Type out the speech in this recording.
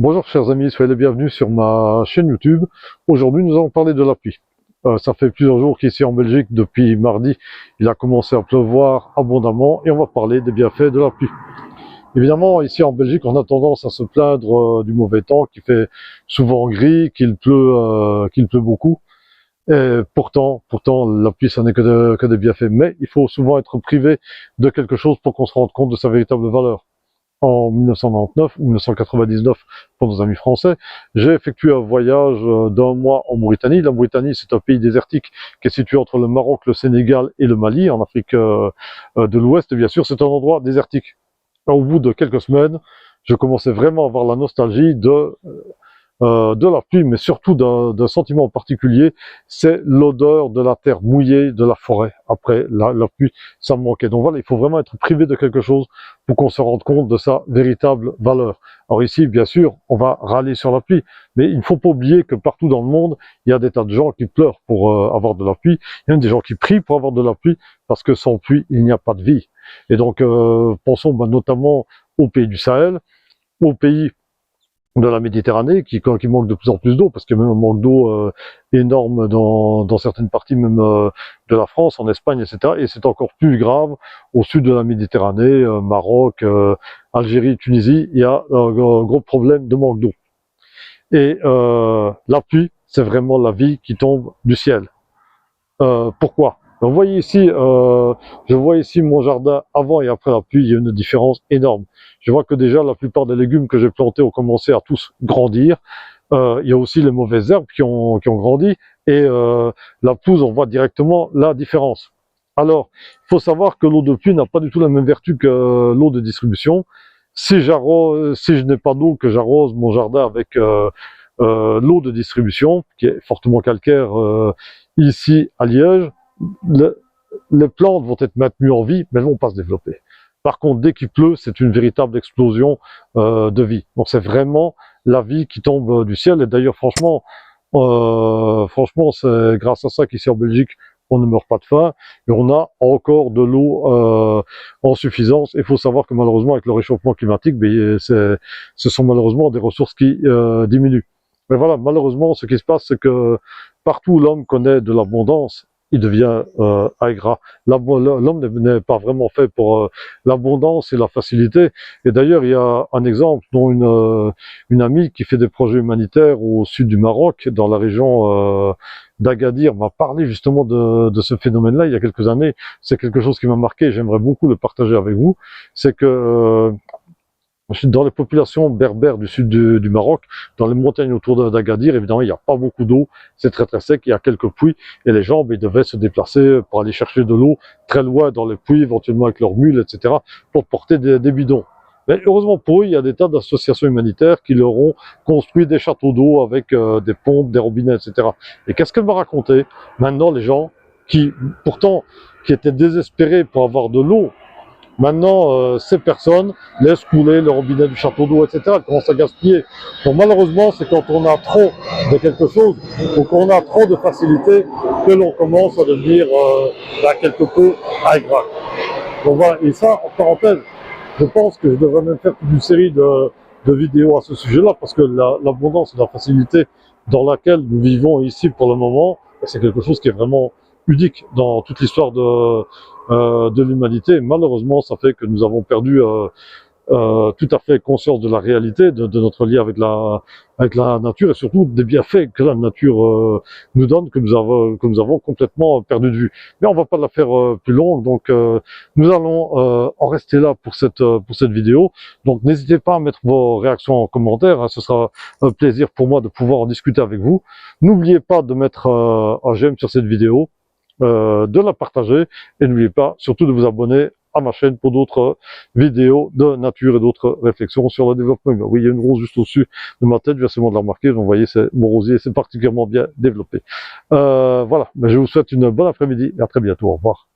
Bonjour chers amis, soyez les bienvenus sur ma chaîne YouTube. Aujourd'hui nous allons parler de la pluie. Ça fait plusieurs jours qu'ici en Belgique, depuis mardi, il a commencé à pleuvoir abondamment et on va parler des bienfaits de la pluie. Évidemment, ici en Belgique, on a tendance à se plaindre du mauvais temps, qui fait souvent gris, qu'il pleut beaucoup. Et pourtant, la pluie, ça n'est que des bienfaits. Mais il faut souvent être privé de quelque chose pour qu'on se rende compte de sa véritable valeur. En 1999 ou 1999 pour nos amis français, j'ai effectué un voyage d'un mois en Mauritanie. La Mauritanie, c'est un pays désertique qui est situé entre le Maroc, le Sénégal et le Mali, en Afrique de l'Ouest. Et bien sûr, c'est un endroit désertique. Au bout de quelques semaines, je commençais vraiment à avoir la nostalgie de la pluie, mais surtout d'un sentiment particulier, c'est l'odeur de la terre mouillée, de la forêt. Après la pluie, ça me manquait. Donc voilà, il faut vraiment être privé de quelque chose pour qu'on se rende compte de sa véritable valeur. Alors ici, bien sûr, on va râler sur la pluie, mais il ne faut pas oublier que partout dans le monde, il y a des tas de gens qui pleurent pour avoir de la pluie. Il y a des gens qui prient pour avoir de la pluie, parce que sans pluie, il n'y a pas de vie. Et donc, pensons notamment aux pays du Sahel, aux pays de la Méditerranée qui manque de plus en plus d'eau, parce qu'il y a même un manque d'eau énorme dans certaines parties même de la France, en Espagne, etc. Et c'est encore plus grave au sud de la Méditerranée, Maroc, Algérie, Tunisie, il y a un gros problème de manque d'eau. Et la pluie, c'est vraiment la vie qui tombe du ciel. Pourquoi? Vous voyez ici, je vois ici mon jardin avant et après la pluie, il y a une différence énorme. Je vois que déjà la plupart des légumes que j'ai plantés ont commencé à tous grandir. Il y a aussi les mauvaises herbes qui ont grandi et la pelouse, on voit directement la différence. Alors, il faut savoir que l'eau de pluie n'a pas du tout la même vertu que l'eau de distribution. Si je n'ai pas d'eau, que j'arrose mon jardin avec l'eau de distribution, qui est fortement calcaire ici à Liège, les plantes vont être maintenues en vie, mais elles ne vont pas se développer. Par contre, dès qu'il pleut, c'est une véritable explosion de vie. Donc c'est vraiment la vie qui tombe du ciel. Et d'ailleurs, franchement, c'est grâce à ça qu'ici en Belgique, on ne meurt pas de faim et on a encore de l'eau en suffisance. Il faut savoir que malheureusement, avec le réchauffement climatique, ce sont malheureusement des ressources qui diminuent. Mais voilà, malheureusement, ce qui se passe, c'est que partout où l'homme connaît de l'abondance, il devient ingrat. L'homme n'est pas vraiment fait pour l'abondance et la facilité. Et d'ailleurs, il y a un exemple dont une amie qui fait des projets humanitaires au sud du Maroc, dans la région d'Agadir, m'a parlé justement de ce phénomène-là il y a quelques années. C'est quelque chose qui m'a marqué et j'aimerais beaucoup le partager avec vous. C'est que dans les populations berbères du sud du Maroc, dans les montagnes autour d'Agadir, évidemment, il n'y a pas beaucoup d'eau, c'est très sec, il y a quelques puits, et les gens, ils devaient se déplacer pour aller chercher de l'eau très loin dans les puits, éventuellement avec leurs mules, etc., pour porter des bidons. Mais heureusement pour eux, il y a des tas d'associations humanitaires qui leur ont construit des châteaux d'eau avec des pompes, des robinets, etc. Et qu'est-ce qu'elle m'a raconté? Maintenant, les gens qui étaient désespérés pour avoir de l'eau, maintenant, ces personnes laissent couler le robinet du château d'eau, etc., commencent à gaspiller. Donc malheureusement, c'est quand on a trop de quelque chose, ou qu'on a trop de facilité, que l'on commence à devenir quelque peu ingrat. Donc voilà, et ça, en parenthèse, je pense que je devrais même faire toute une série de vidéos à ce sujet-là, parce que l'abondance et la facilité dans laquelle nous vivons ici pour le moment, c'est quelque chose qui est vraiment unique dans toute l'histoire de l'humanité. Malheureusement, ça fait que nous avons perdu tout à fait conscience de la réalité de notre lien avec la nature et surtout des bienfaits que la nature nous donne, que nous avons complètement perdu de vue. Mais on va pas la faire plus longue, donc nous allons en rester là pour cette vidéo. Donc n'hésitez pas à mettre vos réactions en commentaire, hein, ce sera un plaisir pour moi de pouvoir en discuter avec vous. N'oubliez pas de mettre un j'aime sur cette vidéo, de la partager et n'oubliez pas surtout de vous abonner à ma chaîne pour d'autres vidéos de nature et d'autres réflexions sur le développement humain. Oui, il y a une rose juste au-dessus de ma tête, je viens seulement de la remarquer, vous voyez, c'est mon rosier, c'est particulièrement bien développé. Voilà, je vous souhaite une bonne après-midi et à très bientôt, au revoir.